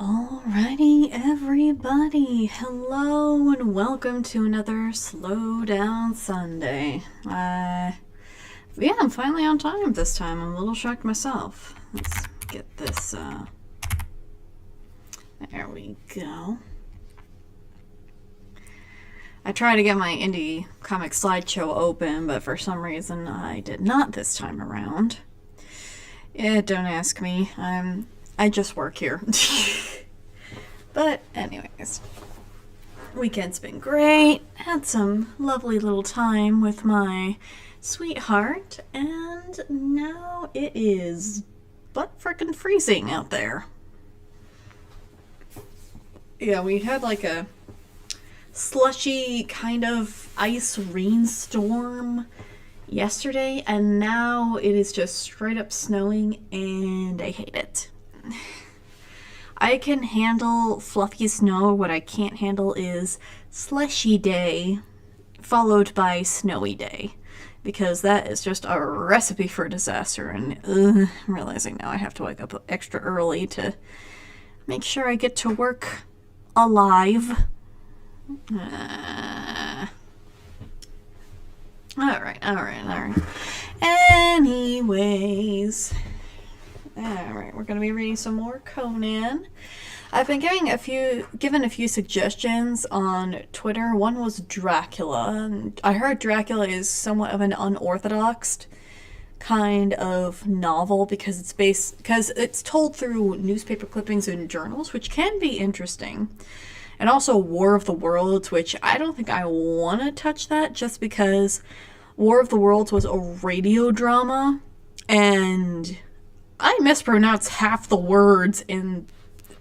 Alrighty, everybody. Hello and welcome to another Slow Down Sunday. Yeah, I'm finally on time this time. I'm a little shocked myself. Let's get this, there we go. I tried to get my indie comic slideshow open, but for some reason I did not this time around. Yeah, don't ask me. I just work here. But anyways, weekend's been great. Had some lovely little time with my sweetheart, and now it is butt frickin' freezing out there. Yeah, we had like a slushy kind of ice rainstorm yesterday, and now it is just straight up snowing, and I hate it. I can handle fluffy snow. What I can't handle is slushy day followed by snowy day, because that is just a recipe for disaster. And I'm realizing now I have to wake up extra early to make sure I get to work alive. Alright. Anyways. Alright, we're going to be reading some more Conan. I've been given a few suggestions on Twitter. One was Dracula. And I heard Dracula is somewhat of an unorthodox kind of novel because it's told through newspaper clippings and journals, which can be interesting. And also War of the Worlds, which I don't think I want to touch that, just because War of the Worlds was a radio drama, and I mispronounce half the words in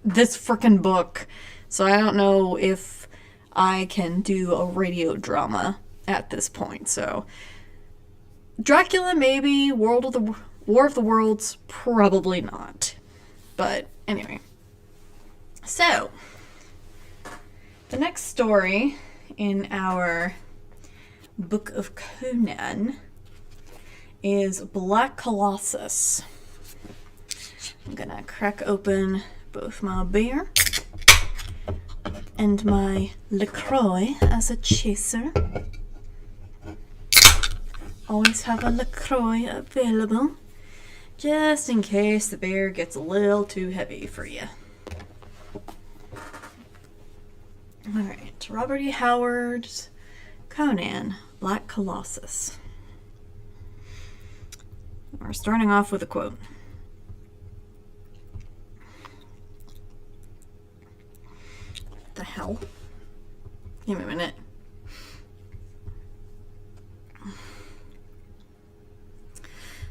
this frickin' book, so I don't know if I can do a radio drama at this point. So Dracula maybe, War of the Worlds probably not. But anyway, so the next story in our book of Conan is Black Colossus. I'm gonna crack open both my beer and my LaCroix as a chaser. Always have a LaCroix available, just in case the beer gets a little too heavy for you. Alright, Robert E. Howard's Conan, Black Colossus. We're starting off with a quote. What the hell? Give me a minute.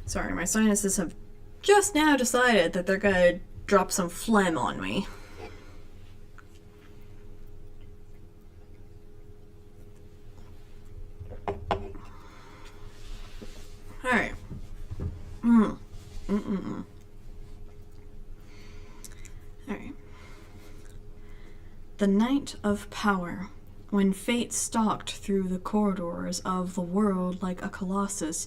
Sorry, my sinuses have just now decided that they're gonna drop some phlegm on me. Alright. Alright. The night of power, when fate stalked through the corridors of the world like a colossus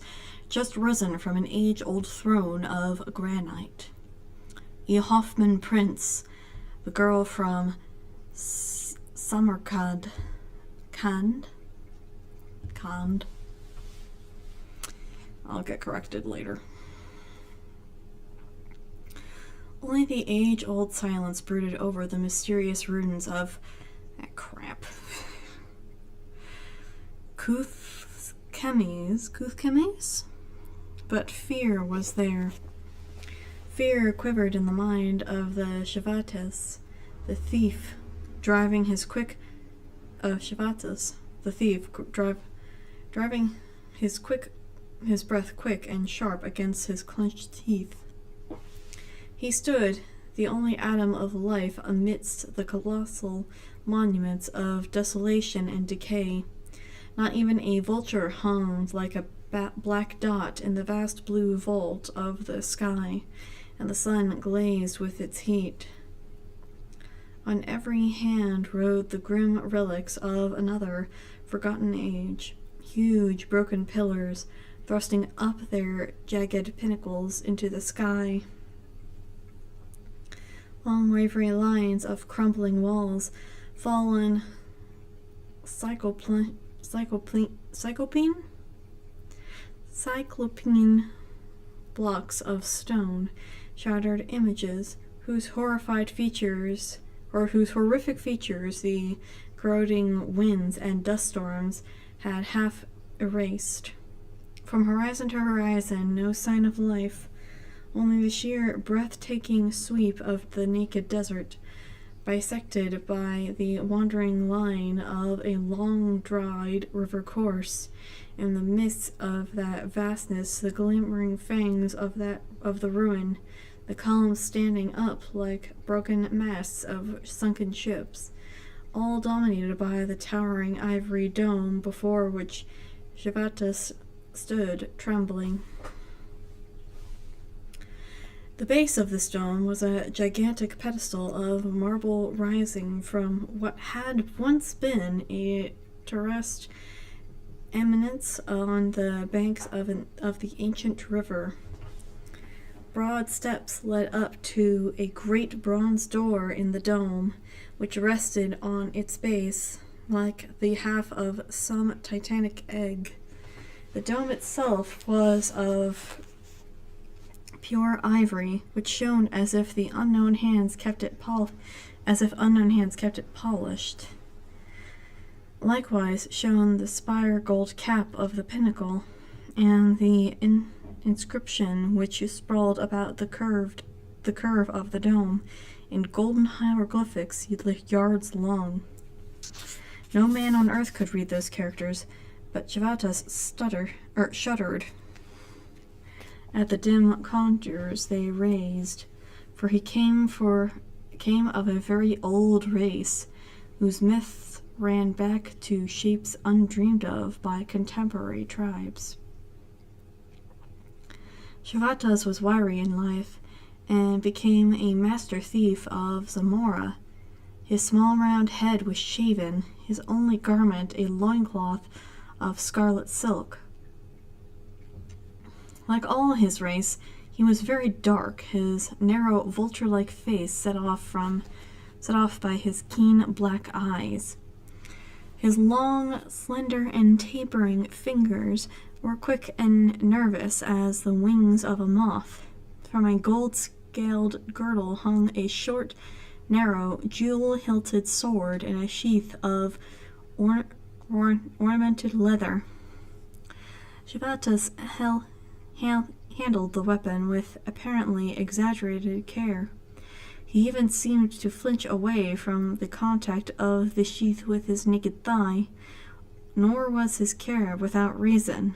just risen from an age-old throne of granite. E. Hoffman Prince, the girl from Samarkand, I'll get corrected later. Only the age-old silence brooded over the mysterious ruins of Kuthkemes? But fear was there. Fear quivered in the mind of the Shavatas, the thief driving his quick driving his breath quick and sharp against his clenched teeth. He stood, the only atom of life amidst the colossal monuments of desolation and decay. Not even a vulture hung like a black dot in the vast blue vault of the sky, and the sun glazed with its heat. On every hand rode the grim relics of another forgotten age, huge broken pillars thrusting up their jagged pinnacles into the sky. Long wavery lines of crumbling walls, fallen cyclopene blocks of stone, shattered images whose horrific features, the corroding winds and dust storms had half erased. From horizon to horizon, no sign of life, only the sheer, breathtaking sweep of the naked desert, bisected by the wandering line of a long-dried river course. In the midst of that vastness, the glimmering fangs of the ruin, the columns standing up like broken masts of sunken ships, all dominated by the towering ivory dome before which Shivatas stood trembling. The base of this dome was a gigantic pedestal of marble rising from what had once been a terraced eminence on the banks of the ancient river. Broad steps led up to a great bronze door in the dome, which rested on its base like the half of some titanic egg. The dome itself was of pure ivory, which shone as if unknown hands kept it polished. Likewise shone the spire gold cap of the pinnacle, and the inscription which sprawled about the curve of the dome in golden hieroglyphics yards long. No man on earth could read those characters, but Shivatas shuddered at the dim contours they raised, for he came of a very old race, whose myths ran back to shapes undreamed of by contemporary tribes. Shivatas was wiry in life, and became a master thief of Zamora. His small round head was shaven, his only garment a loincloth of scarlet silk. Like all his race, he was very dark, his narrow vulture-like face set off by his keen black eyes. His long, slender, and tapering fingers were quick and nervous as the wings of a moth. From a gold-scaled girdle hung a short, narrow, jewel-hilted sword in a sheath of ornamented leather. Shivatas handled the weapon with apparently exaggerated care. He even seemed to flinch away from the contact of the sheath with his naked thigh, nor was his care without reason.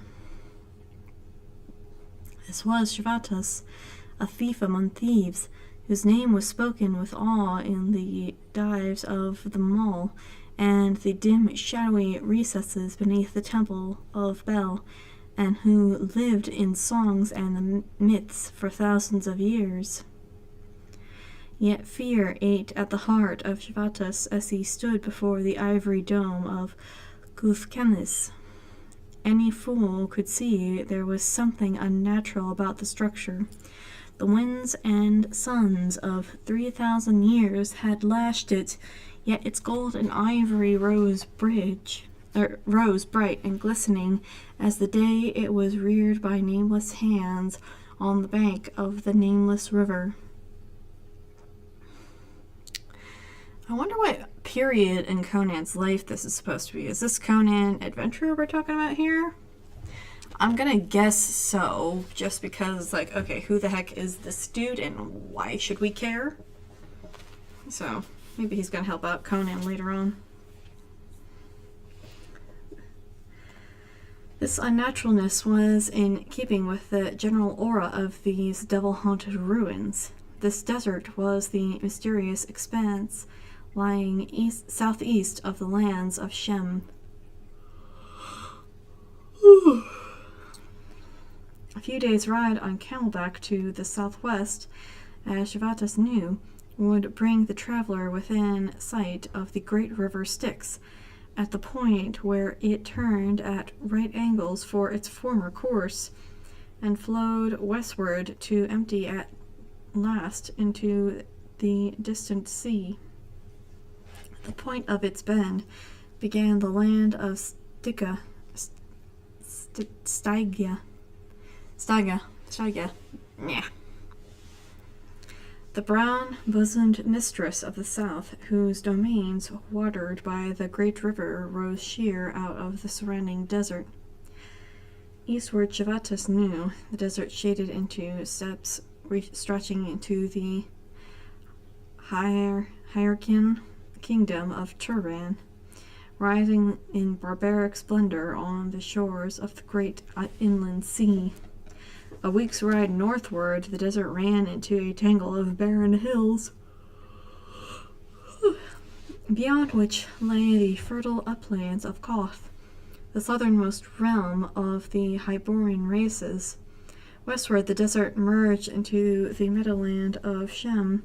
This was Shivatas, a thief among thieves, whose name was spoken with awe in the dives of the mall and the dim, shadowy recesses beneath the temple of Bel, and who lived in songs and myths for thousands of years. Yet fear ate at the heart of Shivatas as he stood before the ivory dome of Guthkenis. Any fool could see there was something unnatural about the structure. The winds and suns of 3,000 years had lashed it, yet its gold and ivory rose bright and glistening as the day it was reared by nameless hands on the bank of the nameless river. I wonder what period in Conan's life this is supposed to be. Is this Conan adventure we're talking about here? I'm gonna guess so, just because, like, okay, who the heck is this dude and why should we care? So, maybe he's gonna help out Conan later on. This unnaturalness was in keeping with the general aura of these devil-haunted ruins. This desert was the mysterious expanse lying southeast of the lands of Shem. A few days' ride on camelback to the southwest, as Shivatas knew, would bring the traveler within sight of the great river Styx, at the point where it turned at right angles for its former course, and flowed westward to empty at last into the distant sea. At the point of its bend began the land of Stygia. Yeah. The brown-bosomed mistress of the south, whose domains, watered by the great river, rose sheer out of the surrounding desert. Eastward, Shavatas knew the desert shaded into steppes stretching into the Hyrcan kingdom of Turan, rising in barbaric splendor on the shores of the great inland sea. A week's ride northward, the desert ran into a tangle of barren hills, beyond which lay the fertile uplands of Koth, the southernmost realm of the Hyborian races. Westward, the desert merged into the meadowland of Shem,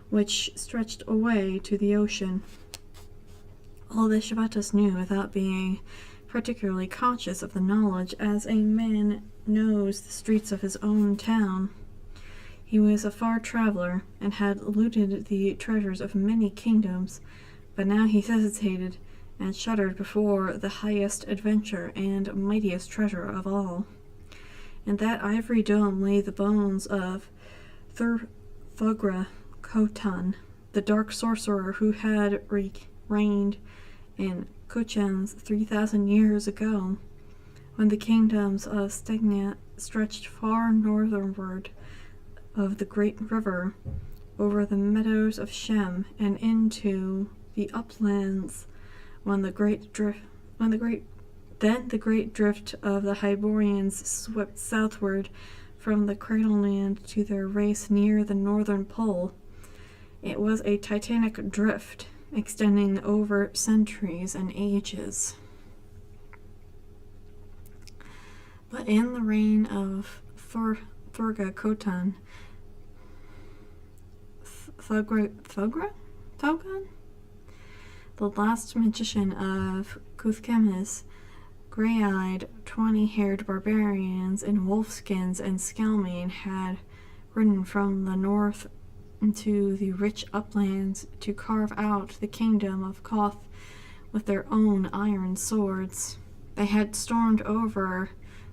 which stretched away to the ocean. All this Shavatas knew without being particularly conscious of the knowledge, as a man knows the streets of his own town. He was a far traveler, and had looted the treasures of many kingdoms, but now he hesitated and shuddered before the highest adventure and mightiest treasure of all. In that ivory dome lay the bones of Thugra Khotan, the dark sorcerer who had reigned in Kuchens 3,000 years ago, when the kingdoms of Stegna stretched far northward of the great river, over the meadows of Shem, and into the uplands, when the great drift of the Hyborians swept southward from the Cradleland to their race near the northern pole. It was a titanic drift, extending over centuries and ages. But in the reign of Thurga Khotan, Thogan? The last magician of Kuthkemis, gray-eyed, 20-haired barbarians in wolfskins and scalmane had ridden from the north into the rich uplands to carve out the kingdom of Koth with their own iron swords. They had stormed over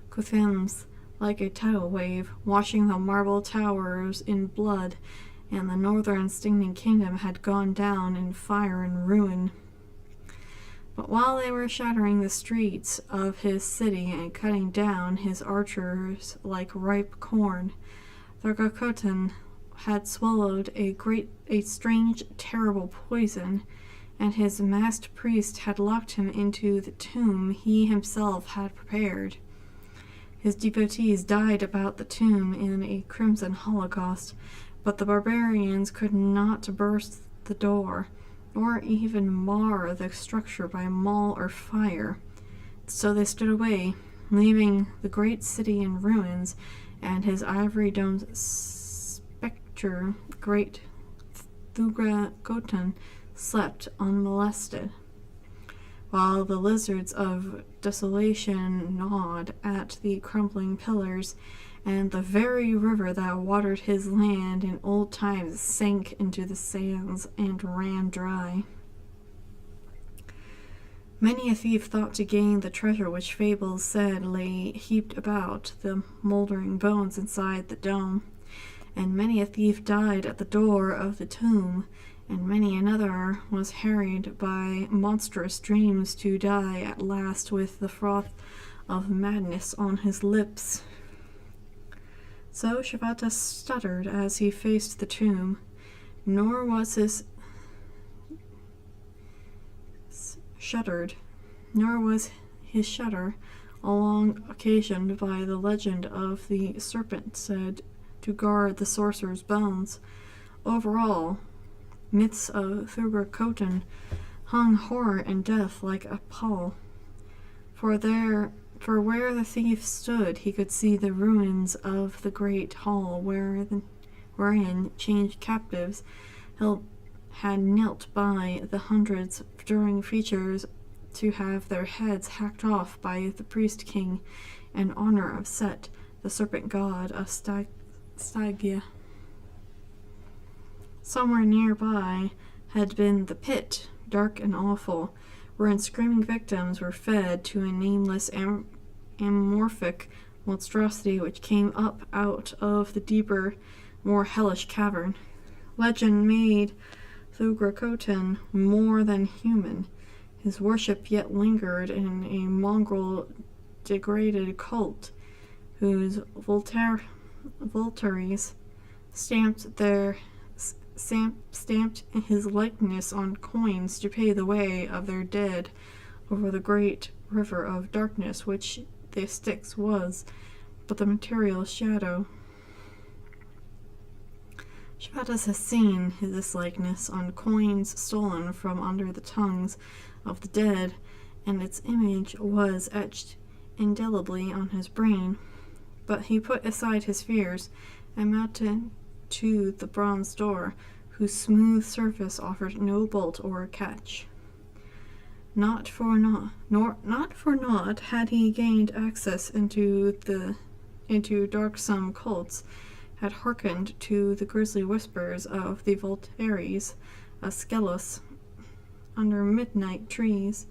Kuthems like a tidal wave, washing the marble towers in blood, and the northern stinging kingdom had gone down in fire and ruin. But while they were shattering the streets of his city and cutting down his archers like ripe corn, Thurga had swallowed a strange, terrible poison, and his masked priest had locked him into the tomb he himself had prepared. His devotees died about the tomb in a crimson holocaust, but the barbarians could not burst the door, or even mar the structure by maul or fire. So they stood away, leaving the great city in ruins, and his ivory-domed spectre, great Thugra Khotan, slept unmolested, while the lizards of desolation gnawed at the crumbling pillars, and the very river that watered his land in old times sank into the sands and ran dry. Many a thief thought to gain the treasure which fables said lay heaped about the moldering bones inside the dome, and many a thief died at the door of the tomb, and many another was harried by monstrous dreams to die at last with the froth of madness on his lips. So Shavatas stuttered as he faced the tomb, nor was his shudder long occasioned by the legend of the serpent said to guard the sorcerer's bones. Overall, myths of Thugra Khotan hung horror and death like a pall. For where the thief stood, he could see the ruins of the great hall wherein chained captives had knelt by the hundreds during features to have their heads hacked off by the priest king in honor of Set, the serpent god of Stygia. Somewhere nearby had been the pit, dark and awful, wherein screaming victims were fed to a nameless amorphic monstrosity which came up out of the deeper, more hellish cavern. Legend made Thugrakoten more than human. His worship yet lingered in a mongrel, degraded cult, whose votaries stamped his likeness on coins to pay the way of their dead over the great river of darkness which the Styx was, but the material shadow. Shvatas has seen this likeness on coins stolen from under the tongues of the dead, and its image was etched indelibly on his brain. But he put aside his fears and mounted to the bronze door, whose smooth surface offered no bolt or catch. Not for naught had he gained access into darksome cults, had hearkened to the grisly whispers of the votaries of Skelos under midnight trees,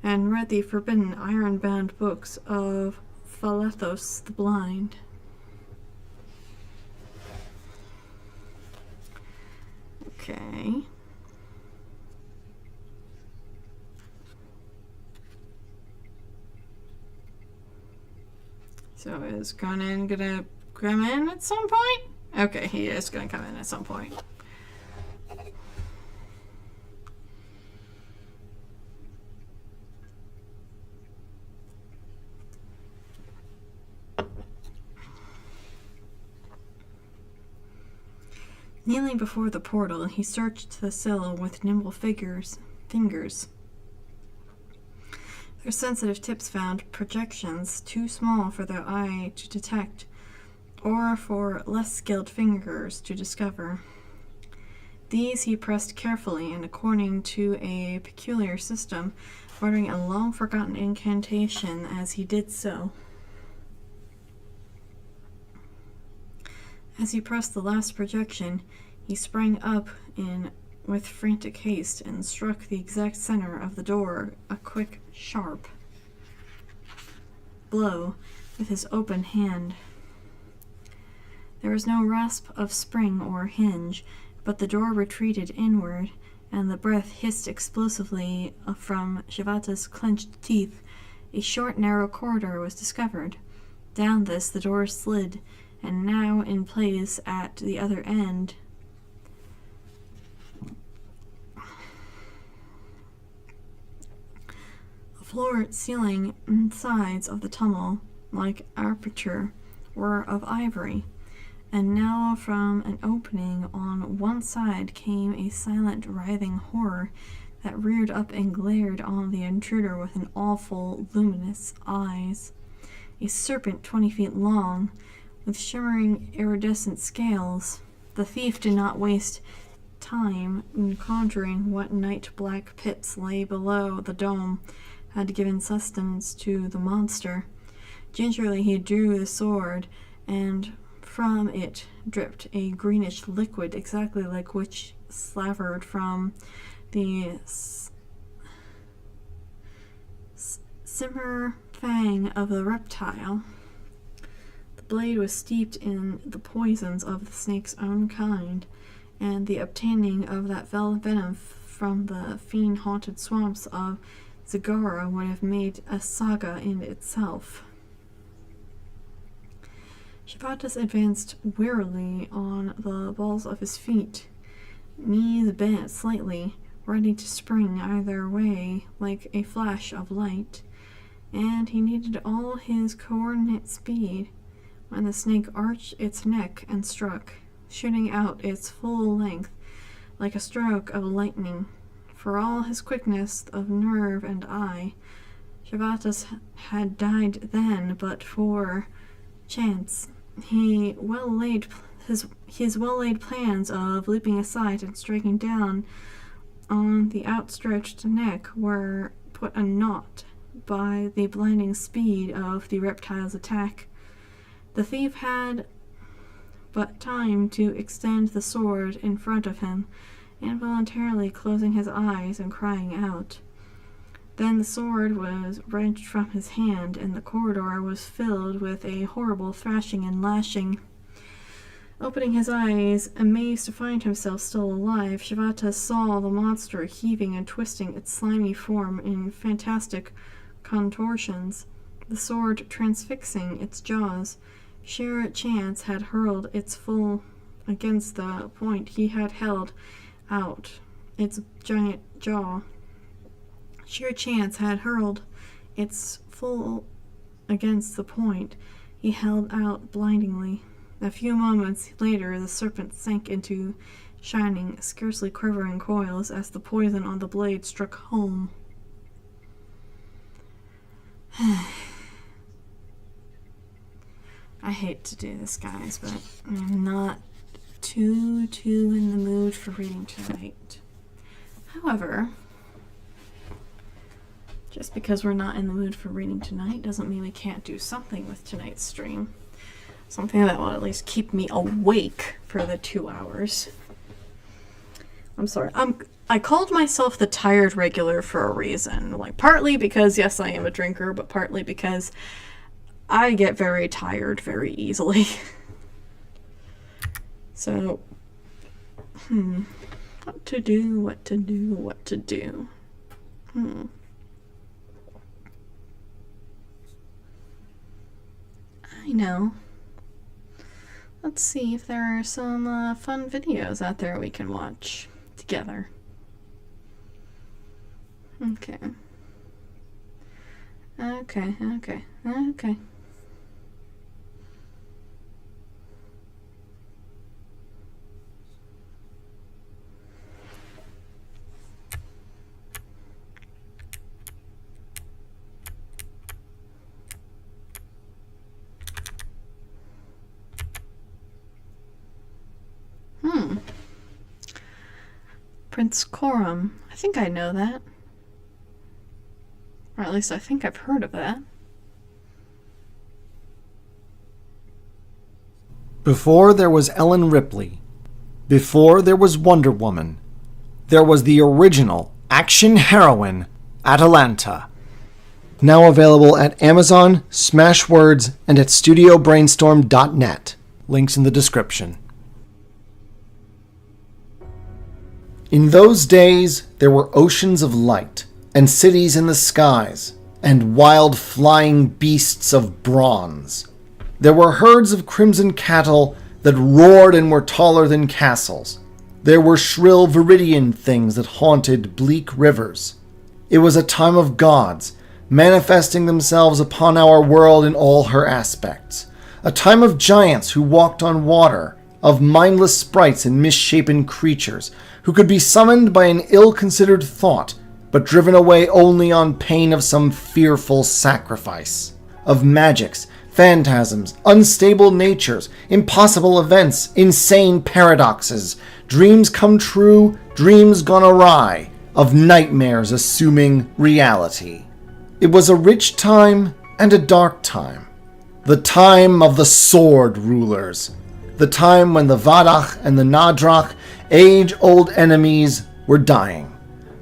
and read the forbidden iron-bound books of Phalathos the Blind. Okay. So is Conan gonna come in at some point? Okay, he is gonna come in at some point. Kneeling before the portal, he searched the sill with nimble fingers. Their sensitive tips found projections too small for their eye to detect, or for less skilled fingers to discover. These he pressed carefully and according to a peculiar system, muttering a long-forgotten incantation as he did so. As he pressed the last projection, he sprang up with frantic haste and struck the exact center of the door a quick, sharp blow with his open hand. There was no rasp of spring or hinge, but the door retreated inward, and the breath hissed explosively from Shvatas's clenched teeth. A short, narrow corridor was discovered. Down this the door slid, and now in place at the other end. The floor, ceiling, and sides of the tunnel, like aperture, were of ivory, and now from an opening on one side came a silent, writhing horror that reared up and glared on the intruder with an awful, luminous eyes. A serpent 20 feet long, with shimmering iridescent scales. The thief did not waste time in conjuring what night-black pits lay below the dome had given sustenance to the monster. Gingerly he drew the sword, and from it dripped a greenish liquid exactly like which slavered from the simmer fang of the reptile. The blade was steeped in the poisons of the snake's own kind, and the obtaining of that venom from the fiend-haunted swamps of Zagara would have made a saga in itself. Shvatas advanced wearily on the balls of his feet, knees bent slightly, ready to spring either way like a flash of light, and he needed all his coordinate speed when the snake arched its neck and struck, shooting out its full length like a stroke of lightning. For all his quickness of nerve and eye, Shvatas had died then but for chance. His well-laid plans of leaping aside and striking down on the outstretched neck were put a knot by the blinding speed of the reptile's attack. The thief had but time to extend the sword in front of him, involuntarily closing his eyes and crying out. Then the sword was wrenched from his hand, and the corridor was filled with a horrible thrashing and lashing. Opening his eyes, amazed to find himself still alive, Shivata saw the monster heaving and twisting its slimy form in fantastic contortions, the sword transfixing its jaws. Sheer chance had hurled its full against the point he had held out, its giant jaw. Sheer chance had hurled its full against the point he held out blindingly. A few moments later, the serpent sank into shining, scarcely quivering coils as the poison on the blade struck home. I hate to do this, guys, but I'm not too in the mood for reading tonight. However, just because we're not in the mood for reading tonight doesn't mean we can't do something with tonight's stream. Something that will at least keep me awake for the 2 hours. I'm sorry. I called myself the tired regular for a reason. Like, partly because, yes, I am a drinker, but partly because I get very tired very easily. So, what to do. I know. Let's see if there are some fun videos out there we can watch together. Okay. Prince Coram. I think I know that. Or at least I think I've heard of that. Before there was Ellen Ripley. Before there was Wonder Woman. There was the original action heroine, Atalanta. Now available at Amazon, Smashwords, and at StudioBrainstorm.net. Links in the description. In those days, there were oceans of light, and cities in the skies, and wild flying beasts of bronze. There were herds of crimson cattle that roared and were taller than castles. There were shrill viridian things that haunted bleak rivers. It was a time of gods, manifesting themselves upon our world in all her aspects. A time of giants who walked on water, of mindless sprites and misshapen creatures, who could be summoned by an ill-considered thought, but driven away only on pain of some fearful sacrifice. Of magics, phantasms, unstable natures, impossible events, insane paradoxes, dreams come true, dreams gone awry, of nightmares assuming reality. It was a rich time and a dark time. The time of the sword rulers. The time when the Vadach and the Nadrach, age-old enemies, were dying.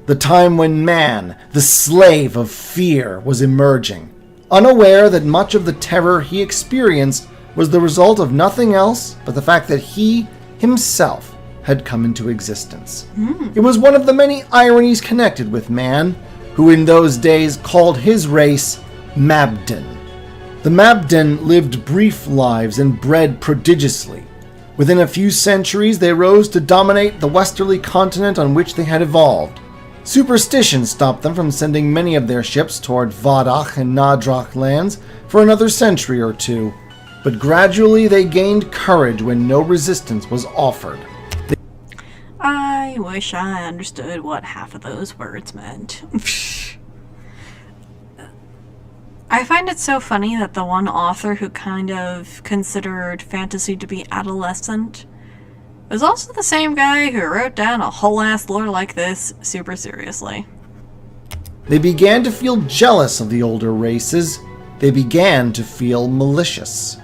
The time when man, the slave of fear, was emerging, unaware that much of the terror he experienced was the result of nothing else but the fact that he himself had come into existence. It was one of the many ironies connected with man, who in those days called his race Mabden. The Mabden lived brief lives and bred prodigiously. Within a few centuries, they rose to dominate the westerly continent on which they had evolved. Superstition stopped them from sending many of their ships toward Vadach and Nadrach lands for another century or two, but gradually they gained courage when no resistance was offered. I wish I understood what half of those words meant. I find it so funny that the one author who kind of considered fantasy to be adolescent was also the same guy who wrote down a whole ass lore like this super seriously. They began to feel jealous of the older races. They began to feel malicious.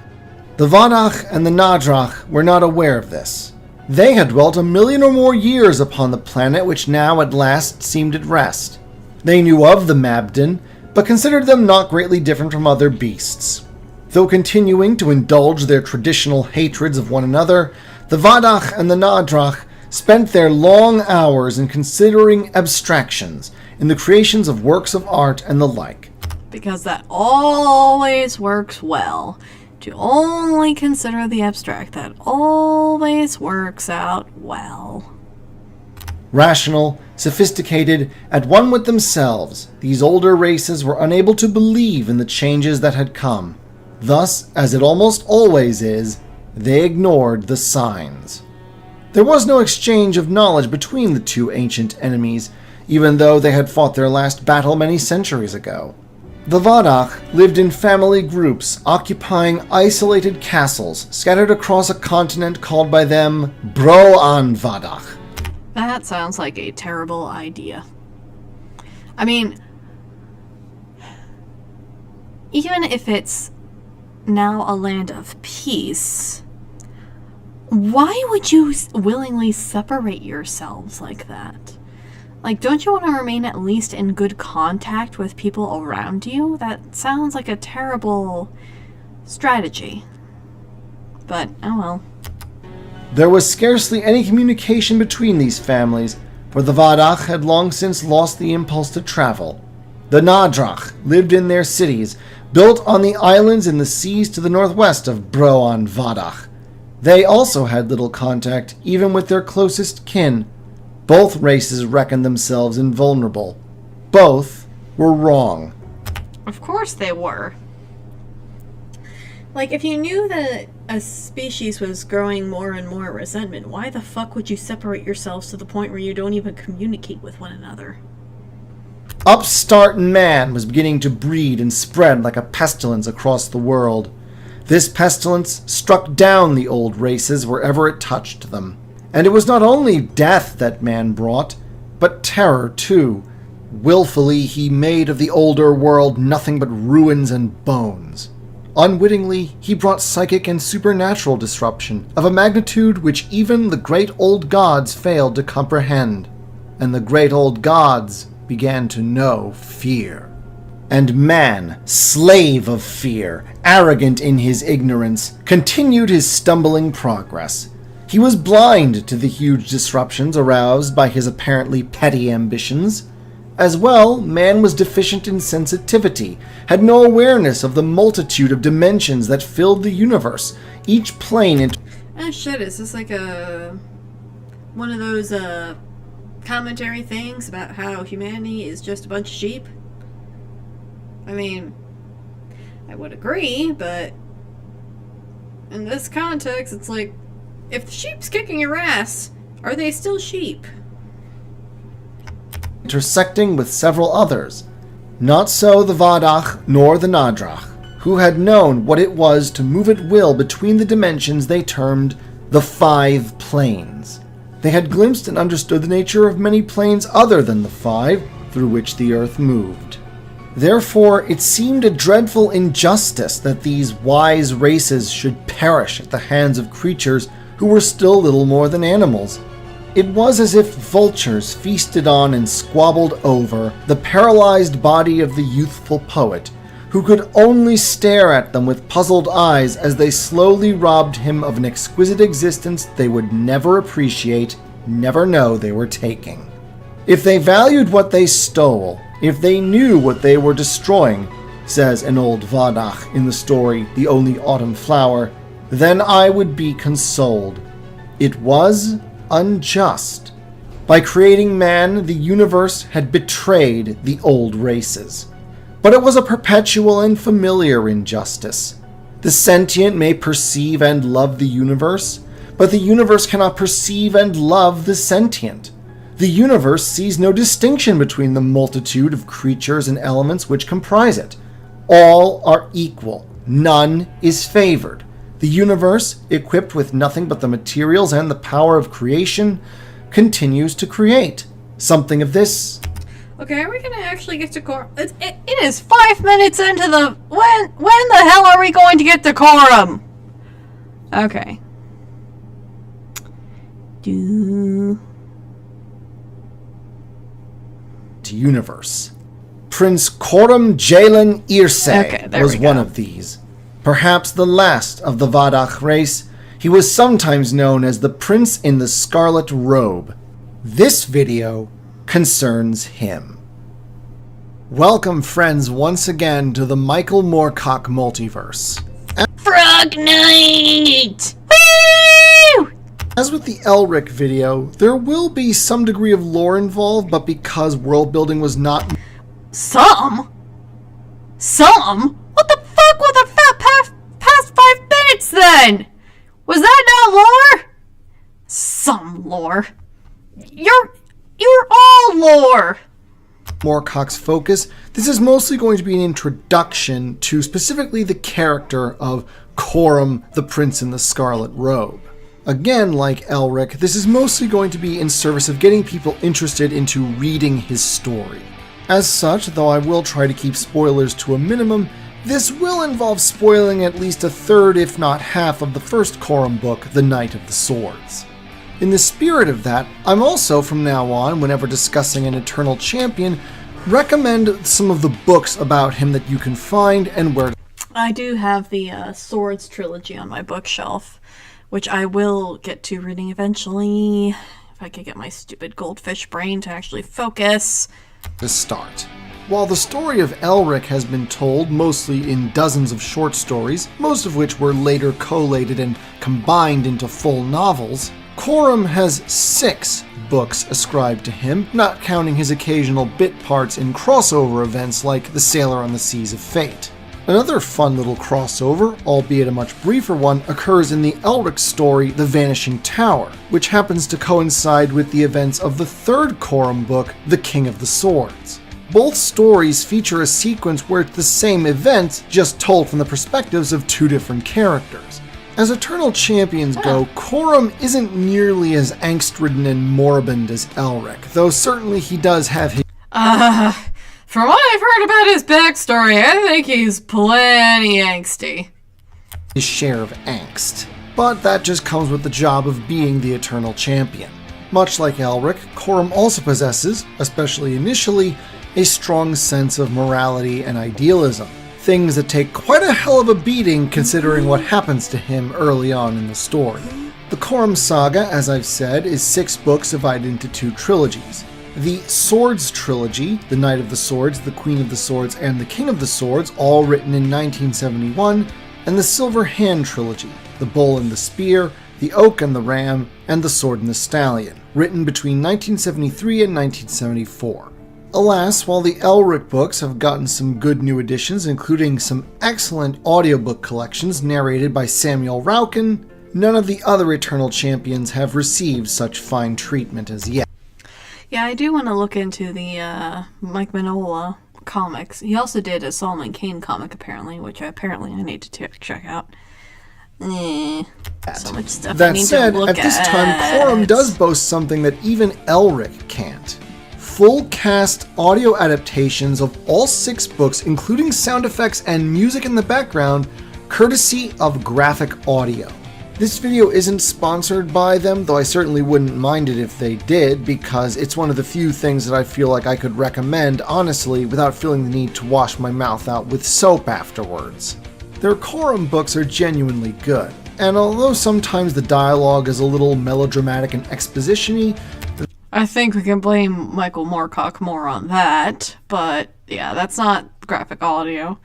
The Vadach and the Nadrach were not aware of this. They had dwelt 1,000,000 or more years upon the planet which now at last seemed at rest. They knew of the Mabden, but considered them not greatly different from other beasts. Though continuing to indulge their traditional hatreds of one another, the Vadach and the Nadrach spent their long hours in considering abstractions, in the creations of works of art and the like. Because that always works well. To only consider the abstract, that always works out well. Rational, sophisticated, at one with themselves, these older races were unable to believe in the changes that had come. Thus, as it almost always is, they ignored the signs. There was no exchange of knowledge between the two ancient enemies, even though they had fought their last battle many centuries ago. The Vadach lived in family groups, occupying isolated castles scattered across a continent called by them Broan Vadach. That sounds like a terrible idea. I mean, even if it's now a land of peace, why would you willingly separate yourselves like that? Like, don't you want to remain at least in good contact with people around you? That sounds like a terrible strategy. But, oh well. There was scarcely any communication between these families, for the Vadach had long since lost the impulse to travel. The Nadrach lived in their cities, built on the islands in the seas to the northwest of Broan Vadach. They also had little contact, even with their closest kin. Both races reckoned themselves invulnerable. Both were wrong. Of course they were. Like, if you knew that a species was growing more and more resentment, why the fuck would you separate yourselves to the point where you don't even communicate with one another? Upstart man was beginning to breed and spread like a pestilence across the world. This pestilence struck down the old races wherever it touched them. And it was not only death that man brought, but terror too. Willfully he made of the older world nothing but ruins and bones. Unwittingly, he brought psychic and supernatural disruption of a magnitude which even the great old gods failed to comprehend. And the great old gods began to know fear. And man, slave of fear, arrogant in his ignorance, continued his stumbling progress. He was blind to the huge disruptions aroused by his apparently petty ambitions. As well, man was deficient in sensitivity, had no awareness of the multitude of dimensions that filled the universe, each plane Shit, is this like one of those commentary things about how humanity is just a bunch of sheep? I mean, I would agree, but in this context, it's like, if the sheep's kicking your ass, are they still sheep? intersecting with several others. Not so the Vadach nor the Nadrach, who had known what it was to move at will between the dimensions they termed the 5 planes. They had glimpsed and understood the nature of many planes other than the 5 through which the earth moved. Therefore, it seemed a dreadful injustice that these wise races should perish at the hands of creatures who were still little more than animals. It was as if vultures feasted on and squabbled over the paralyzed body of the youthful poet, who could only stare at them with puzzled eyes as they slowly robbed him of an exquisite existence they would never appreciate, never know they were taking. If they valued what they stole, if they knew what they were destroying, says an old Vadach in the story The Only Autumn Flower, then I would be consoled. It was unjust. By creating man, the universe had betrayed the old races. But it was a perpetual and familiar injustice. The sentient may perceive and love the universe, but the universe cannot perceive and love the sentient. The universe sees no distinction between the multitude of creatures and elements which comprise it. All are equal. None is favored. The universe, equipped with nothing but the materials and the power of creation, continues to create. Something of this. Okay, are we gonna actually get to quorum? It is 5 minutes into the... When the hell are we going to get to quorum? Okay. Universe. Prince Coram Jalen Okay, Irse there was we one go. of these. Perhaps the last of the Vadach race, he was sometimes known as the Prince in the Scarlet Robe. This video concerns him. Welcome, friends, once again to the Michael Moorcock multiverse. Frog Night! Woo! As with the Elric video, there will be some degree of lore involved, but because world building was not... Some? What the fuck was the past 5 minutes then? Was that not lore? Some lore. You're all lore. Moorcock's focus, this is mostly going to be an introduction to specifically the character of Coram, the Prince in the Scarlet Robe. Again, like Elric, this is mostly going to be in service of getting people interested into reading his story. As such, though I will try to keep spoilers to a minimum, this will involve spoiling at least a third, if not half, of the first Coram book, The Knight of the Swords. In the spirit of that, I'm also, from now on, whenever discussing an Eternal Champion, recommend some of the books about him that you can find and where. I do have the Swords trilogy on my bookshelf, which I will get to reading eventually, if I could get my stupid goldfish brain to actually focus. To start. While the story of Elric has been told mostly in dozens of short stories, most of which were later collated and combined into full novels, Coram has 6 books ascribed to him, not counting his occasional bit parts in crossover events like The Sailor on the Seas of Fate. Another fun little crossover, albeit a much briefer one, occurs in the Elric story The Vanishing Tower, which happens to coincide with the events of the 3rd Coram book, The King of the Swords. Both stories feature a sequence where it's the same event, just told from the perspectives of 2 different characters. As Eternal Champions go, Coram isn't nearly as angst-ridden and moribund as Elric, though certainly he does have his... From what I've heard about his backstory, I think he's plenty angsty. his share of angst. But that just comes with the job of being the Eternal Champion. Much like Elric, Coram also possesses, especially initially, a strong sense of morality and idealism. Things that take quite a hell of a beating considering what happens to him early on in the story. The Coram saga, as I've said, is 6 books divided into 2 trilogies. The Swords trilogy, The Knight of the Swords, The Queen of the Swords, and The King of the Swords, all written in 1971, and the Silver Hand trilogy, The Bull and the Spear, The Oak and the Ram, and The Sword and the Stallion, written between 1973 and 1974. Alas, while the Elric books have gotten some good new additions, including some excellent audiobook collections narrated by Samuel Rauken, none of the other Eternal Champions have received such fine treatment as yet. Yeah, I do want to look into the Mike Mignola comics. He also did a Solomon Kane comic, apparently, which I need to check out. So much stuff I That need said, to look at this time, Coram does boast something that even Elric can't. Full cast audio adaptations of all 6 books, including sound effects and music in the background, courtesy of Graphic Audio. This video isn't sponsored by them, though I certainly wouldn't mind it if they did, because it's one of the few things that I feel like I could recommend honestly without feeling the need to wash my mouth out with soap afterwards. Their Coram books are genuinely good, and although sometimes the dialogue is a little melodramatic and exposition-y, I think we can blame Michael Moorcock more on that, but yeah, that's not graphic audio.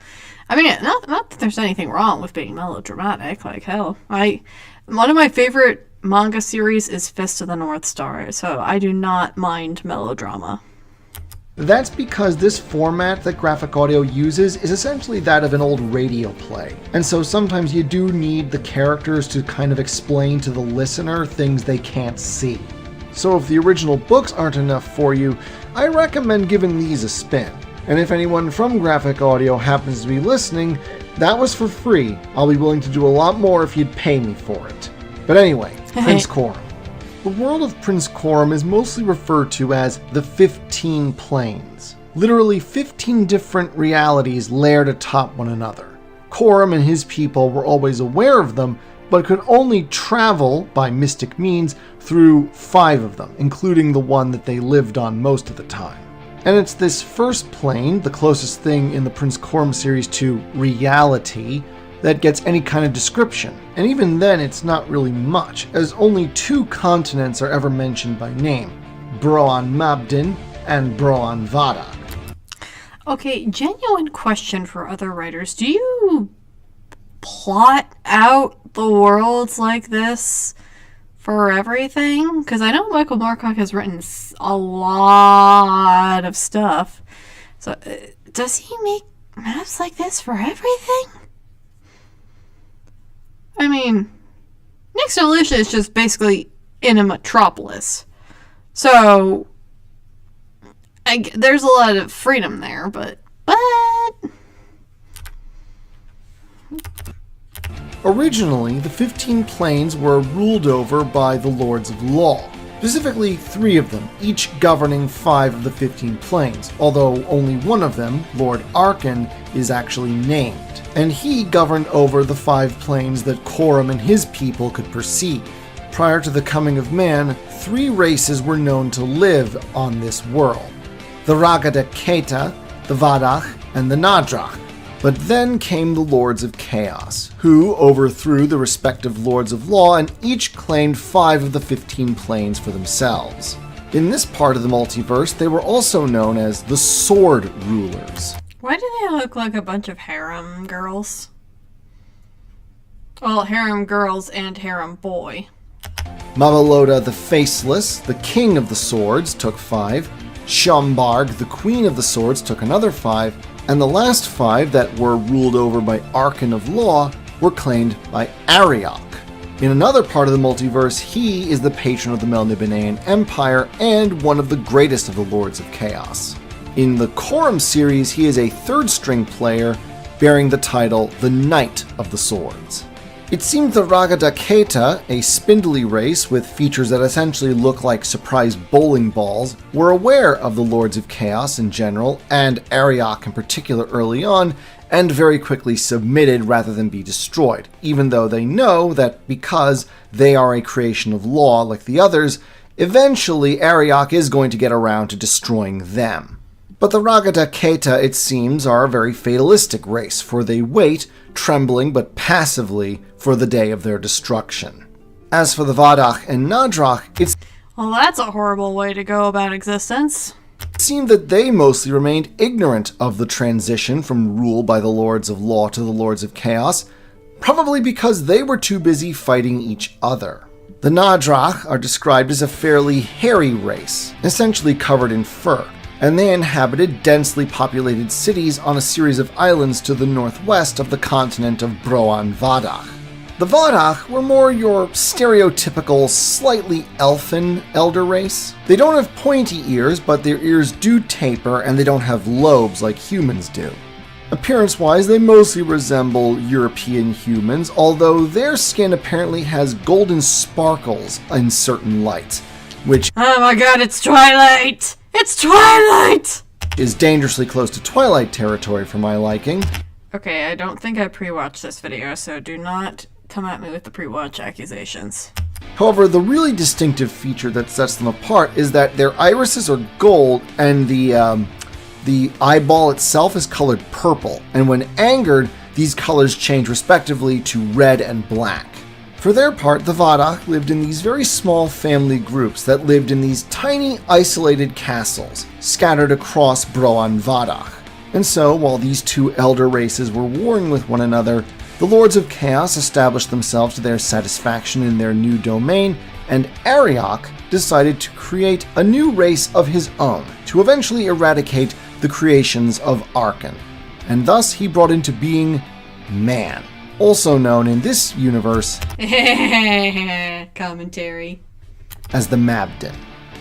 I mean, not that there's anything wrong with being melodramatic, like hell. One of my favorite manga series is Fist of the North Star, so I do not mind melodrama. that's because this format that Graphic Audio uses is essentially that of an old radio play. And so sometimes you do need the characters to kind of explain to the listener things they can't see. So if the original books aren't enough for you, I recommend giving these a spin. And if anyone from Graphic Audio happens to be listening, that was for free. I'll be willing to do a lot more if you'd pay me for it. But anyway, Prince Coram. The world of Prince Coram is mostly referred to as the 15 Planes. Literally 15 different realities layered atop one another. Coram and his people were always aware of them, but could only travel by mystic means through 5 of them, including the one that they lived on most of the time. And it's this first plane, the closest thing in the Prince Corum series to reality, that gets any kind of description. And even then, it's not really much, as only 2 continents are ever mentioned by name, Broan Mabdin and Broan Vadak. Okay, genuine question for other writers. Do you plot out the worlds like this for everything? Because I know Michael Moorcock has written a lot of stuff. So, does he make maps like this for everything? I mean, Next Evolution is just basically in a metropolis. So, there's a lot of freedom there, but... Originally, the 15 planes were ruled over by the Lords of Law, specifically 3 of them, each governing 5 of the 15 planes, although only one of them, Lord Arkan, is actually named, and he governed over the 5 planes that Corum and his people could perceive. Prior to the coming of man, 3 races were known to live on this world: the Ragada Keta, the Vadach, and the Nadrach. But then came the Lords of Chaos, who overthrew the respective Lords of Law and each claimed 5 of the 15 planes for themselves. In this part of the multiverse, they were also known as the Sword Rulers. Why do they look like a bunch of harem girls? Well, harem girls and harem boy. Mavaloda the Faceless, the King of the Swords, took 5. Shambarg, the Queen of the Swords, took another 5. And the last 5 that were ruled over by Arkan of Law were claimed by Ariok. In another part of the multiverse, he is the patron of the Melnibonean Empire and one of the greatest of the Lords of Chaos. In the Corum series, he is a 3rd-string player bearing the title the Knight of the Swords. It seems the Ragada Keta, a spindly race with features that essentially look like surprise bowling balls, were aware of the Lords of Chaos in general, and Ariok in particular early on, and very quickly submitted rather than be destroyed, even though they know that because they are a creation of law like the others, eventually Ariok is going to get around to destroying them. But the Ragada Keta, it seems, are a very fatalistic race, for they wait, trembling but passively, for the day of their destruction. As for the Vadach and Nadrach, Well, that's a horrible way to go about existence. it seemed that they mostly remained ignorant of the transition from rule by the Lords of Law to the Lords of Chaos, probably because they were too busy fighting each other. The Nadrach are described as a fairly hairy race, essentially covered in fur, and they inhabited densely populated cities on a series of islands to the northwest of the continent of Broan Vadach. The Vadach were more your stereotypical, slightly elfin elder race. They don't have pointy ears, but their ears do taper, and they don't have lobes like humans do. Appearance-wise, they mostly resemble European humans, although their skin apparently has golden sparkles in certain lights, which... Oh my god, it's Twilight! It's Twilight! ...is dangerously close to Twilight territory for my liking. Okay, I don't think I pre-watched this video, so do not come at me with the pre-watch accusations. However, the really distinctive feature that sets them apart is that their irises are gold and the eyeball itself is colored purple, and when angered, these colors change respectively to red and black. For their part, the Vadach lived in these very small family groups that lived in these tiny, isolated castles, scattered across Broan Vadach. And so, while these 2 elder races were warring with one another, the Lords of Chaos established themselves to their satisfaction in their new domain, and Ariok decided to create a new race of his own, to eventually eradicate the creations of Arkan. And thus he brought into being man, also known in this universe Commentary. as the Mabdin.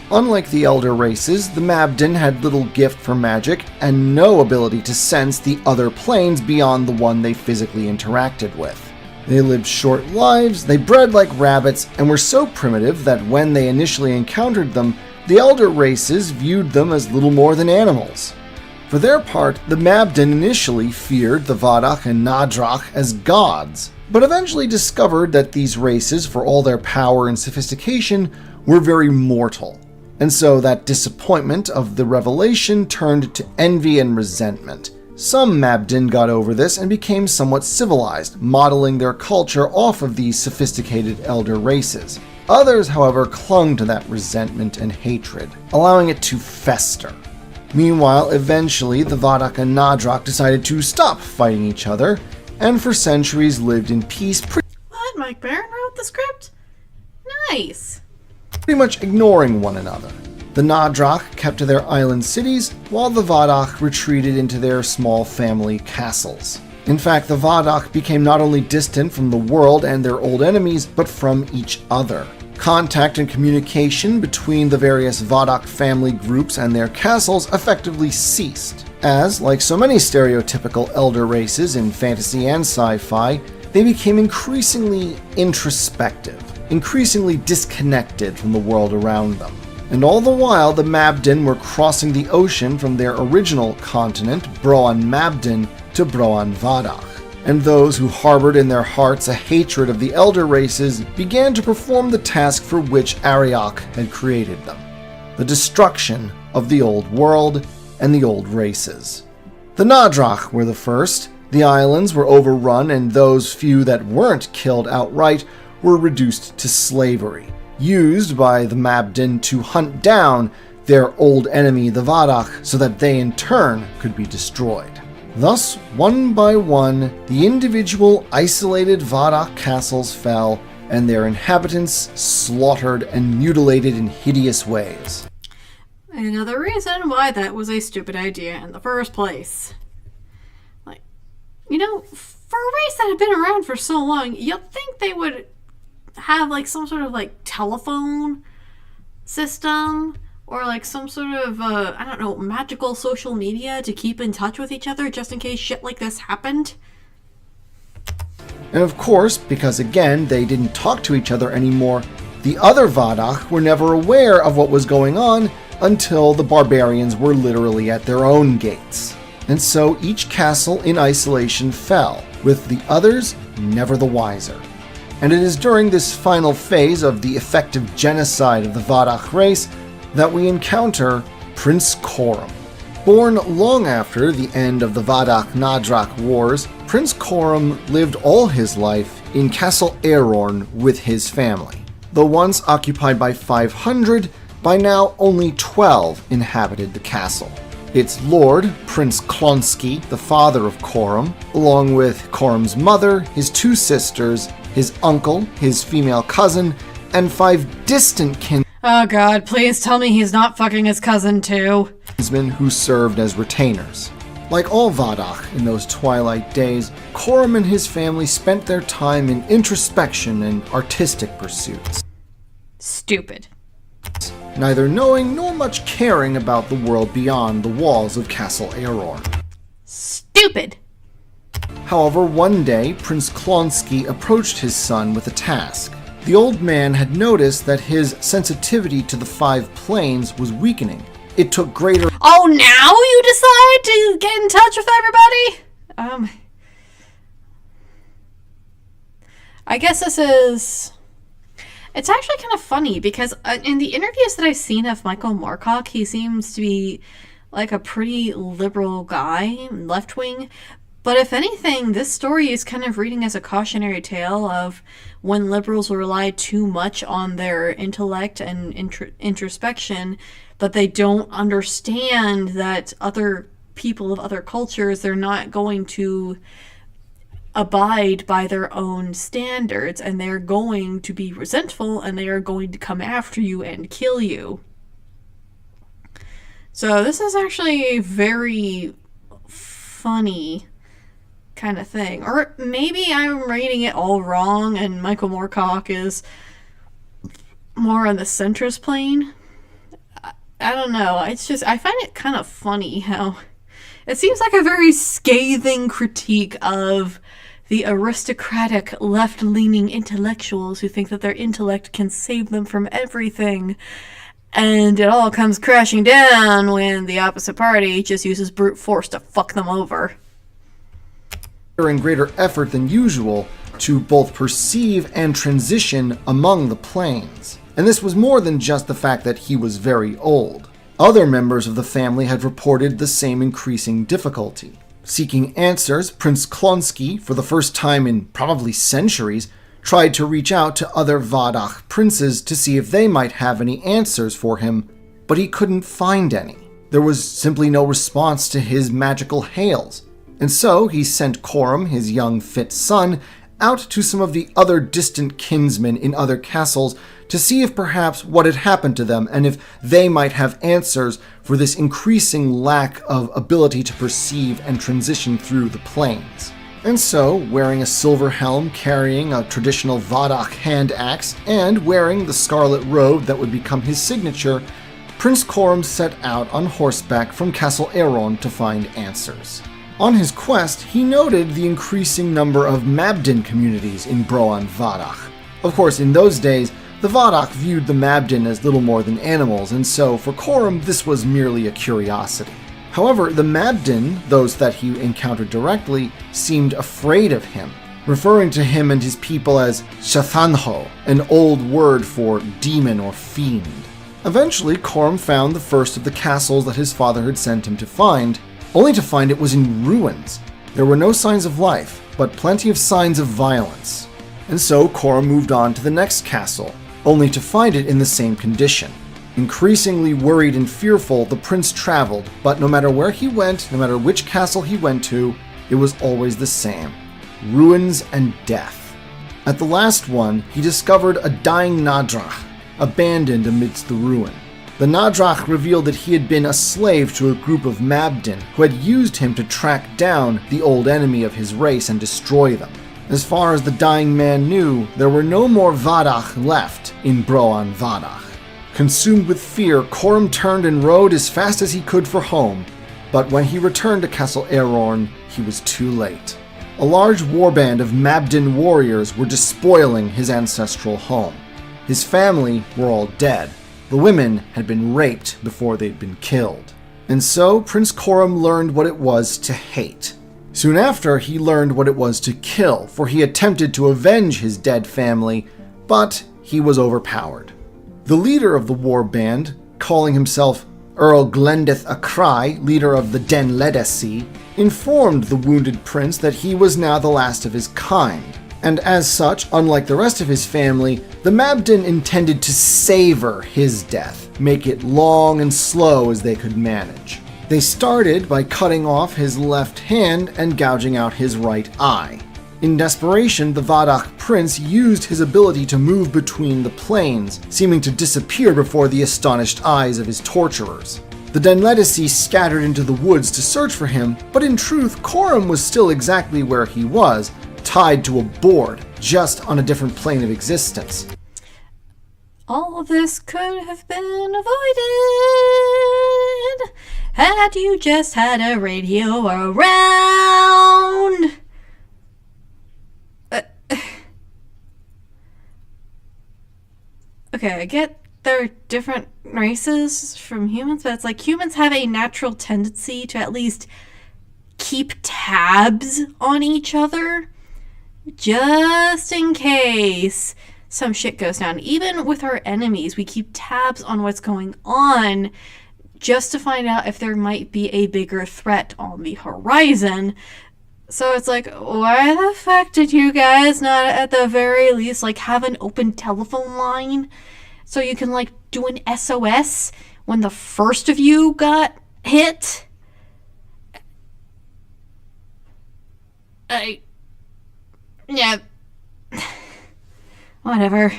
Unlike the elder races, the Mabdin had little gift for magic and no ability to sense the other planes beyond the one they physically interacted with. They lived short lives, they bred like rabbits, and were so primitive that when they initially encountered them, the elder races viewed them as little more than animals. For their part, the Mabdin initially feared the Vadach and Nadrach as gods, but eventually discovered that these races, for all their power and sophistication, were very mortal. And so that disappointment of the revelation turned to envy and resentment. Some Mabdin got over this and became somewhat civilized, modeling their culture off of these sophisticated elder races. Others, however, clung to that resentment and hatred, allowing it to fester. Meanwhile, eventually, the Vadak and Nadrak decided to stop fighting each other, and for centuries lived in peace, What? Mike Barron wrote the script? Nice. pretty much ignoring one another. The Nadrak kept to their island cities, while the Vadak retreated into their small family castles. In fact, the Vadak became not only distant from the world and their old enemies, but from each other. Contact and communication between the various Vadak family groups and their castles effectively ceased, as, like so many stereotypical elder races in fantasy and sci-fi, they became increasingly introspective, increasingly disconnected from the world around them. And all the while, the Mabdin were crossing the ocean from their original continent, Broan Mabdin, to Broan Vadak. And those who harbored in their hearts a hatred of the elder races began to perform the task for which Ariok had created them: the destruction of the old world and the old races. The Nadrak were the first. The islands were overrun, and those few that weren't killed outright were reduced to slavery, used by the Mabdin to hunt down their old enemy, the Vadak, so that they in turn could be destroyed. Thus, one by one, the individual isolated Vadak castles fell, and their inhabitants slaughtered and mutilated in hideous ways. Another reason why that was a stupid idea in the first place. Like, for a race that had been around for so long, you'd think they would have like some sort of like telephone system, or like some sort of magical social media to keep in touch with each other just in case shit like this happened. And of course, because again, they didn't talk to each other anymore, the other Vadak were never aware of what was going on until the barbarians were literally at their own gates. And so each castle in isolation fell, with the others never the wiser. And it is during this final phase of the effective genocide of the Vadak race that we encounter Prince Coram. Born long after the end of the Vadak-Nadrak Wars, Prince Coram lived all his life in Castle Aerorn with his family. Though once occupied by 500, by now only 12 inhabited the castle. Its lord, Prince Klonsky, the father of Coram, along with Coram's mother, his 2 sisters, his uncle, his female cousin, and 5 distant Oh god, please tell me he's not fucking his cousin too. kinsmen who served as retainers. Like all Vadak in those twilight days, Coram and his family spent their time in introspection and artistic pursuits, Stupid. neither knowing nor much caring about the world beyond the walls of Castle Aerorn. Stupid! However, one day, Prince Klonsky approached his son with a task. The old man had noticed that his sensitivity to the 5 planes was weakening. It took greater... Oh, now you decide to get in touch with everybody? I guess this is... It's actually kind of funny because in the interviews that I've seen of Michael Moorcock, he seems to be like a pretty liberal guy, left-wing. But if anything, this story is kind of reading as a cautionary tale of when liberals rely too much on their intellect and introspection, that they don't understand that other people of other cultures, they're not going to abide by their own standards, and they're going to be resentful, and they are going to come after you and kill you. So this is actually a very funny kind of thing. Or maybe I'm reading it all wrong and Michael Moorcock is more on the centrist plane. I don't know. It's just, I find it kind of funny how it seems like a very scathing critique of the aristocratic left-leaning intellectuals who think that their intellect can save them from everything. And it all comes crashing down when the opposite party just uses brute force to fuck them over. in greater effort than usual, to both perceive and transition among the planes. And this was more than just the fact that he was very old. Other members of the family had reported the same increasing difficulty. Seeking answers, Prince Klonsky, for the first time in probably centuries, tried to reach out to other Vadach princes to see if they might have any answers for him, but he couldn't find any. There was simply no response to his magical hails, and so he sent Coram, his young fit son, out to some of the other distant kinsmen in other castles to see if perhaps what had happened to them and if they might have answers for this increasing lack of ability to perceive and transition through the planes. And so, wearing a silver helm, carrying a traditional Vadach hand axe, and wearing the scarlet robe that would become his signature, Prince Coram set out on horseback from Castle Aeron to find answers. On his quest, he noted the increasing number of Mabdin communities in Broan Vadach. Of course, in those days, the Vadach viewed the Mabdin as little more than animals, and so for Coram this was merely a curiosity. However, the Mabdin, those that he encountered directly, seemed afraid of him, referring to him and his people as Shathanho, an old word for demon or fiend. Eventually, Coram found the first of the castles that his father had sent him to find, only to find it was in ruins. There were no signs of life, but plenty of signs of violence. And so Coram moved on to the next castle, only to find it in the same condition. Increasingly worried and fearful, the prince traveled, but no matter where he went, no matter which castle he went to, it was always the same: ruins and death. At the last one, he discovered a dying Nadrach, abandoned amidst the ruin. The Nadrach revealed that he had been a slave to a group of Mabdin who had used him to track down the old enemy of his race and destroy them. As far as the dying man knew, there were no more Vadach left in Broan Vadach. Consumed with fear, Coram turned and rode as fast as he could for home, but when he returned to Castle Aeron, he was too late. A large warband of Mabdin warriors were despoiling his ancestral home. His family were all dead. The women had been raped before they'd been killed. And so Prince Coram learned what it was to hate. Soon after, he learned what it was to kill, for he attempted to avenge his dead family, but he was overpowered. The leader of the war band, calling himself Earl Glendith Akrai, leader of the Den Ledesi, informed the wounded prince that he was now the last of his kind. And as such, unlike the rest of his family, the Mabdin intended to savor his death, make it long and slow as they could manage. They started by cutting off his left hand and gouging out his right eye. In desperation, the Vadach prince used his ability to move between the planes, seeming to disappear before the astonished eyes of his torturers. The Denledisi scattered into the woods to search for him, but in truth, Coram was still exactly where he was, tied to a board, just on a different plane of existence. All of this could have been avoided had you just had a radio around. Okay, I get they're different races from humans, but it's like humans have a natural tendency to at least keep tabs on each other, just in case some shit goes down. Even with our enemies, we keep tabs on what's going on just to find out if there might be a bigger threat on the horizon. So it's like, why the fuck did you guys not at the very least like have an open telephone line so you can like do an SOS when the first of you got hit? Yeah. Whatever.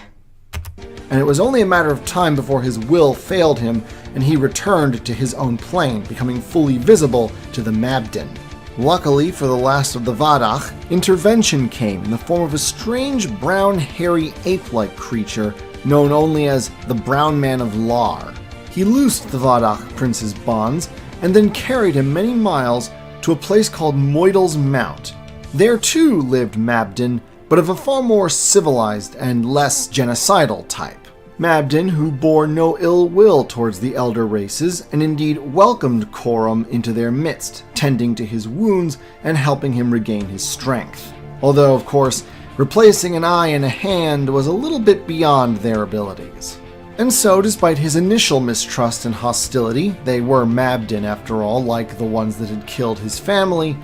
And it was only a matter of time before his will failed him and he returned to his own plane, becoming fully visible to the Mabdin. Luckily for the last of the Vadach, intervention came in the form of a strange brown hairy ape-like creature known only as the Brown Man of Lar. He loosed the Vadach prince's bonds and then carried him many miles to a place called Moidal's Mount. There too lived Mabdin, but of a far more civilized and less genocidal type. Mabdin, who bore no ill will towards the elder races, and indeed welcomed Coram into their midst, tending to his wounds and helping him regain his strength. Although, of course, Replacing an eye and a hand was a little bit beyond their abilities. And so, despite his initial mistrust and hostility, they were Mabden after all, like the ones that had killed his family,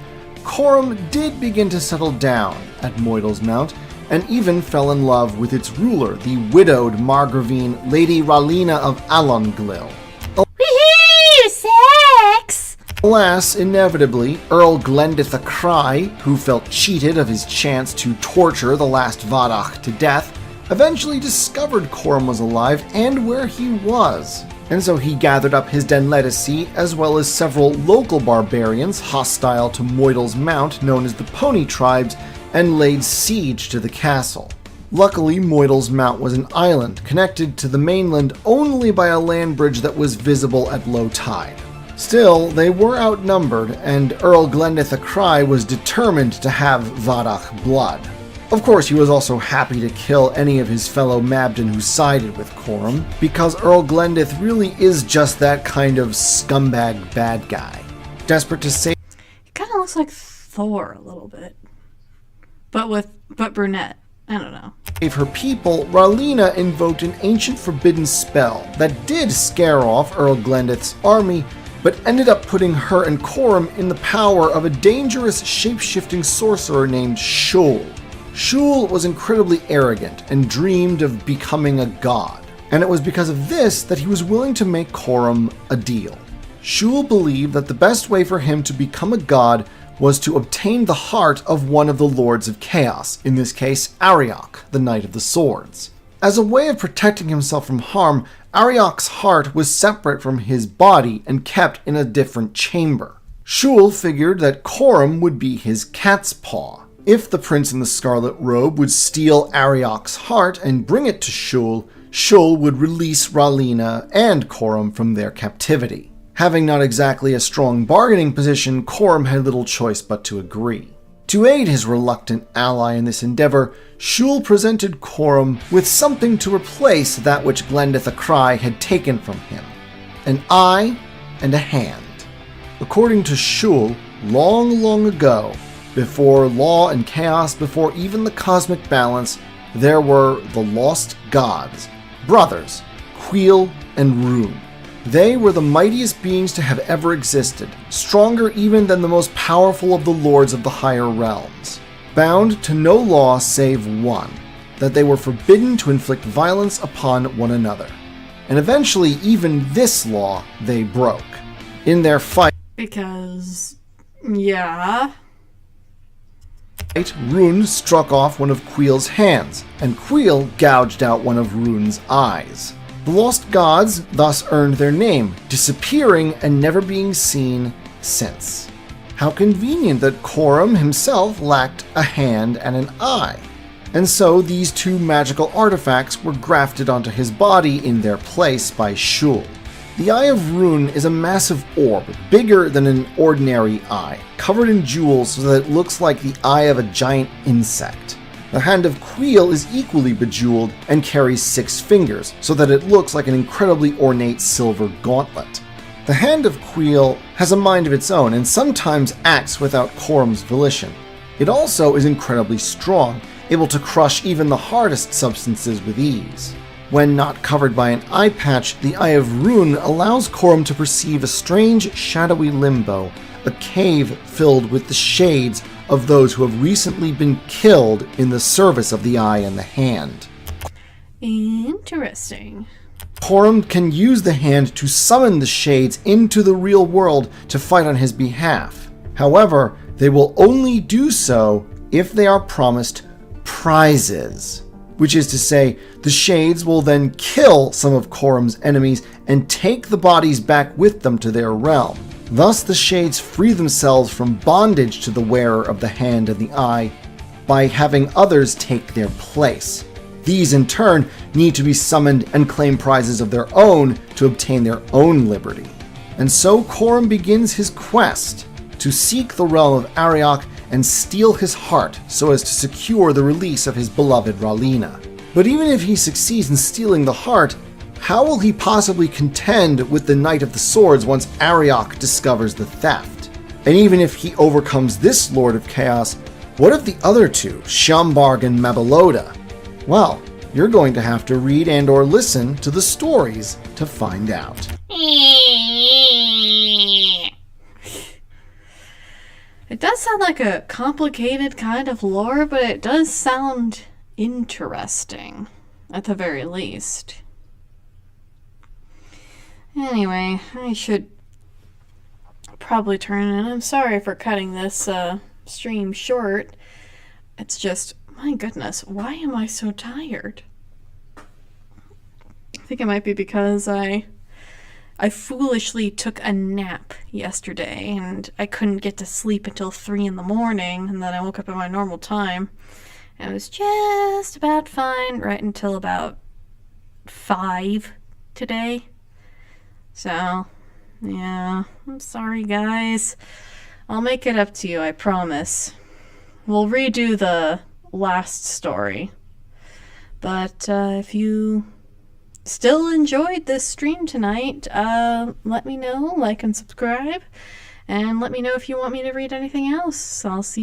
Coram did begin to settle down at Moidle's Mount, and even fell in love with its ruler, the widowed Margravine Lady Ralina of Alonglil. Woohoo! Sex! Alas, inevitably, Earl Glendith the Cry, who felt cheated of his chance to torture the last Vadach to death, eventually discovered Coram was alive and where he was. And so he gathered up his Denletici as well as several local barbarians hostile to Moidle's Mount known as the Pony Tribes and laid siege to the castle. Luckily, Moidle's Mount was an island connected to the mainland only by a land bridge that was visible at low tide. Still, they were outnumbered, and Earl Glendith the Cry was determined to have Vadach blood. Of course, he was also happy to kill any of his fellow Mabden who sided with Coram, because Earl Glendith really is just that kind of scumbag bad guy. Desperate to save... He kind of looks like Thor a little bit. But brunette. I don't know. Save her people, Ralina invoked an ancient forbidden spell that did scare off Earl Glendith's army, but ended up putting her and Coram in the power of a dangerous shape-shifting sorcerer named Shul. Shul was incredibly arrogant and dreamed of becoming a god, and it was because of this that he was willing to make Coram a deal. Shul believed that the best way for him to become a god was to obtain the heart of one of the Lords of Chaos, in this case Ariok, the Knight of the Swords. As a way of protecting himself from harm, Ariok's heart was separate from his body and kept in a different chamber. Shul figured that Coram would be his cat's paw. If the prince in the scarlet robe would steal Ariok's heart and bring it to Shul, Shul would release Ralina and Coram from their captivity. Having not exactly a strong bargaining position, Coram had little choice but to agree. To aid his reluctant ally in this endeavor, Shul presented Coram with something to replace that which Glendith the Cry had taken from him: an eye and a hand. According to Shul, long, long ago, before law and chaos, before even the cosmic balance, there were the lost gods, brothers, Queel and Rune. They were the mightiest beings to have ever existed, stronger even than the most powerful of the lords of the higher realms. Bound to no law save one, that they were forbidden to inflict violence upon one another. And eventually even this law they broke. In their fight, Because, yeah. Rune struck off one of Queel's hands, and Queel gouged out one of Rune's eyes. The lost gods thus earned their name, disappearing and never being seen since. How convenient that Coram himself lacked a hand and an eye. And so these two magical artifacts were grafted onto his body in their place by Shul. The Eye of Rune is a massive orb, bigger than an ordinary eye, covered in jewels so that it looks like the eye of a giant insect. The Hand of Queel is equally bejeweled and carries 6 fingers, so that it looks like an incredibly ornate silver gauntlet. The Hand of Queel has a mind of its own and sometimes acts without Coram's volition. It also is incredibly strong, able to crush even the hardest substances with ease. When not covered by an eye patch, the Eye of Rune allows Coram to perceive a strange, shadowy limbo, a cave filled with the shades of those who have recently been killed in the service of the eye and the hand. Interesting. Coram can use the hand to summon the shades into the real world to fight on his behalf. However, they will only do so if they are promised prizes. Which is to say, the shades will then kill some of Coram's enemies and take the bodies back with them to their realm. Thus the shades free themselves from bondage to the wearer of the hand and the eye by having others take their place. These in turn need to be summoned and claim prizes of their own to obtain their own liberty. And so Coram begins his quest to seek the realm of Ariok and steal his heart so as to secure the release of his beloved Ralina. But even if he succeeds in stealing the heart, how will he possibly contend with the Knight of the Swords once Ariok discovers the theft? And even if he overcomes this Lord of Chaos, What of the other two, Shambarg and Mabalota? Well, you're going to have to read and or listen to the stories to find out. It does sound like a complicated kind of lore, but it does sound interesting, at the very least. Anyway, I should probably turn in. I'm sorry for cutting this stream short. It's just, my goodness, why am I so tired? I think it might be because I foolishly took a nap yesterday and I couldn't get to sleep until 3 in the morning, and then I woke up at my normal time and it was just about fine right until about 5 today. So, yeah, I'm sorry guys. I'll make it up to you, I promise. We'll redo the last story. But if you still enjoyed this stream tonight, let me know, like and subscribe, and let me know if you want me to read anything else. I'll see you